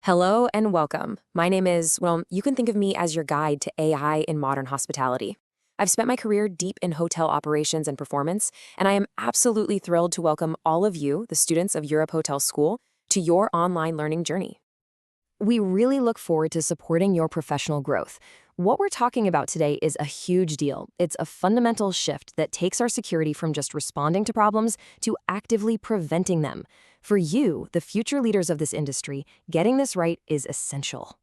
Hello and welcome. My name is, you can think of me as your guide to AI in modern hospitality. I've spent my career deep in hotel operations and performance, and I am absolutely thrilled to welcome all of you, the students of Europe Hotel School, to your online learning journey. We really look forward to supporting your professional growth. What we're talking about today is a huge deal. It's a fundamental shift that takes our security from just responding to problems to actively preventing them. For you, the future leaders of this industry, getting this right is essential.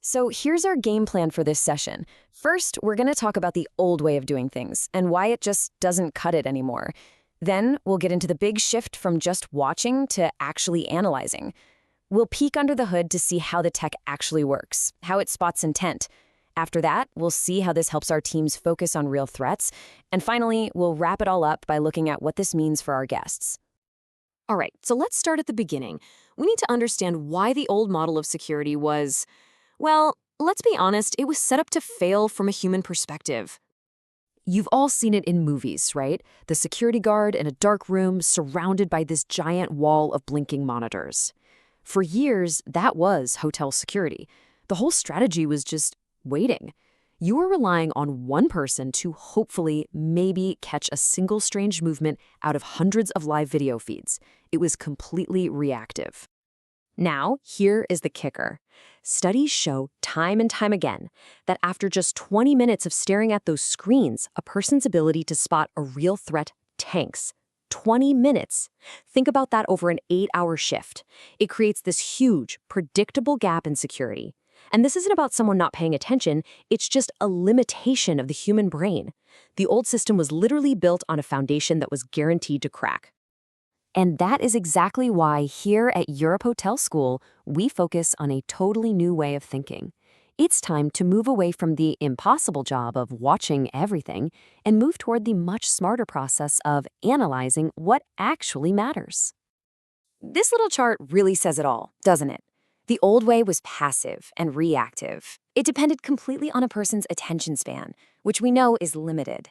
So here's our game plan for this session. First, we're going to talk about the old way of doing things and why it just doesn't cut it anymore. Then we'll get into the big shift from just watching to actually analyzing. We'll peek under the hood to see how the tech actually works, how it spots intent. After that, we'll see how this helps our teams focus on real threats. And finally, we'll wrap it all up by looking at what this means for our guests. All right, so let's start at the beginning. We need to understand why the old model of security was, well, let's be honest, it was set up to fail from a human perspective. You've all seen it in movies, right? The security guard in a dark room surrounded by this giant wall of blinking monitors. For years, that was hotel security. The whole strategy was just waiting. You were relying on one person to hopefully maybe catch a single strange movement out of hundreds of live video feeds. It was completely reactive. Now, here is the kicker. Studies show time and time again that after just 20 minutes of staring at those screens, a person's ability to spot a real threat tanks. 20 minutes. Think about that over an 8-hour shift. It creates this huge, predictable gap in security. And this isn't about someone not paying attention, it's just a limitation of the human brain. The old system was literally built on a foundation that was guaranteed to crack. And that is exactly why here at Europe Hotel School, we focus on a totally new way of thinking. It's time to move away from the impossible job of watching everything and move toward the much smarter process of analyzing what actually matters. This little chart really says it all, doesn't it? The old way was passive and reactive. It depended completely on a person's attention span, which we know is limited.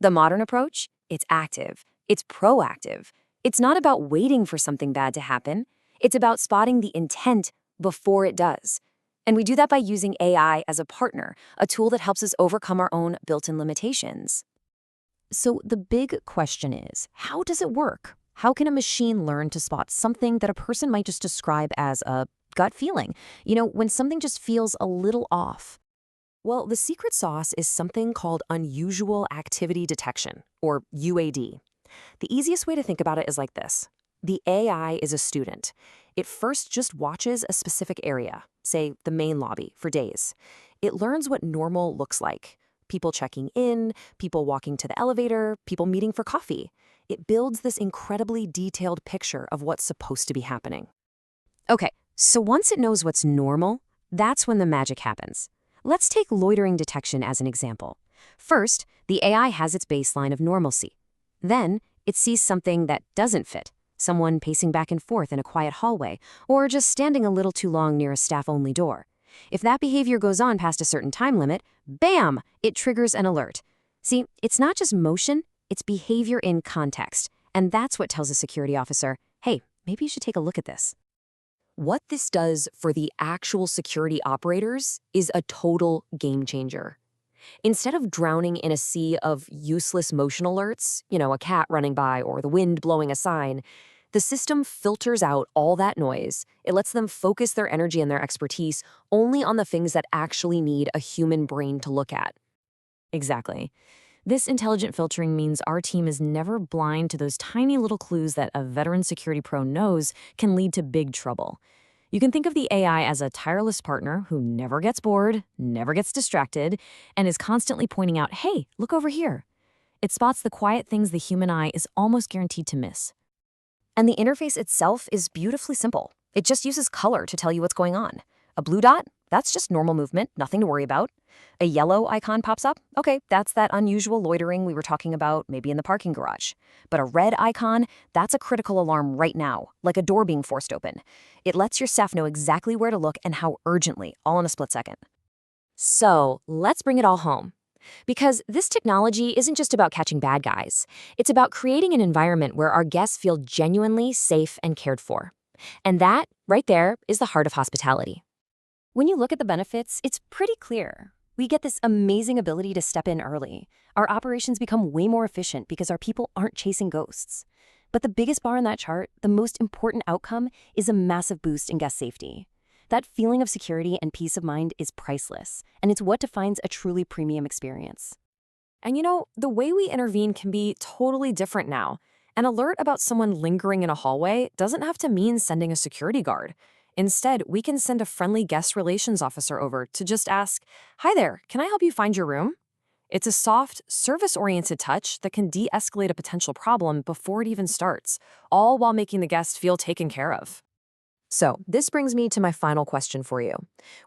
The modern approach? It's active. It's proactive. It's not about waiting for something bad to happen. It's about spotting the intent before it does. And we do that by using AI as a partner, a tool that helps us overcome our own built-in limitations. So the big question is, how does it work? How can a machine learn to spot something that a person might just describe as a gut feeling? When something just feels a little off. Well, the secret sauce is something called unusual activity detection, or UAD. The easiest way to think about it is like this. The AI is a student. It first just watches a specific area, say the main lobby, for days. It learns what normal looks like. People checking in, people walking to the elevator, people meeting for coffee. It builds this incredibly detailed picture of what's supposed to be happening. Okay, so once it knows what's normal, that's when the magic happens. Let's take loitering detection as an example. First, the AI has its baseline of normalcy. Then, it sees something that doesn't fit. Someone pacing back and forth in a quiet hallway, or just standing a little too long near a staff-only door. If that behavior goes on past a certain time limit, bam, it triggers an alert. See, it's not just motion, it's behavior in context. And that's what tells a security officer, hey, maybe you should take a look at this. What this does for the actual security operators is a total game changer. Instead of drowning in a sea of useless motion alerts, a cat running by or the wind blowing a sign, the system filters out all that noise. It lets them focus their energy and their expertise only on the things that actually need a human brain to look at. Exactly. This intelligent filtering means our team is never blind to those tiny little clues that a veteran security pro knows can lead to big trouble. You can think of the AI as a tireless partner who never gets bored, never gets distracted, and is constantly pointing out, hey, look over here. It spots the quiet things the human eye is almost guaranteed to miss. And the interface itself is beautifully simple. It just uses color to tell you what's going on. A blue dot? That's just normal movement, nothing to worry about. A yellow icon pops up? Okay, that's that unusual loitering we were talking about, maybe in the parking garage. But a red icon, that's a critical alarm right now, like a door being forced open. It lets your staff know exactly where to look and how urgently, all in a split second. So, let's bring it all home. Because this technology isn't just about catching bad guys. It's about creating an environment where our guests feel genuinely safe and cared for. And that, right there, is the heart of hospitality. When you look at the benefits, it's pretty clear. We get this amazing ability to step in early. Our operations become way more efficient because our people aren't chasing ghosts. But the biggest bar on that chart, the most important outcome, is a massive boost in guest safety. That feeling of security and peace of mind is priceless, and it's what defines a truly premium experience. And the way we intervene can be totally different now. An alert about someone lingering in a hallway doesn't have to mean sending a security guard. Instead, we can send a friendly guest relations officer over to just ask, "Hi there, can I help you find your room?" It's a soft, service-oriented touch that can de-escalate a potential problem before it even starts, all while making the guest feel taken care of. So, this brings me to my final question for you.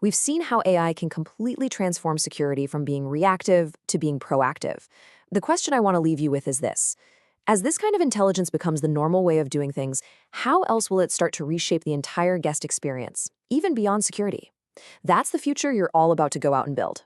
We've seen how AI can completely transform security from being reactive to being proactive. The question I want to leave you with is this. As this kind of intelligence becomes the normal way of doing things, how else will it start to reshape the entire guest experience, even beyond security? That's the future you're all about to go out and build.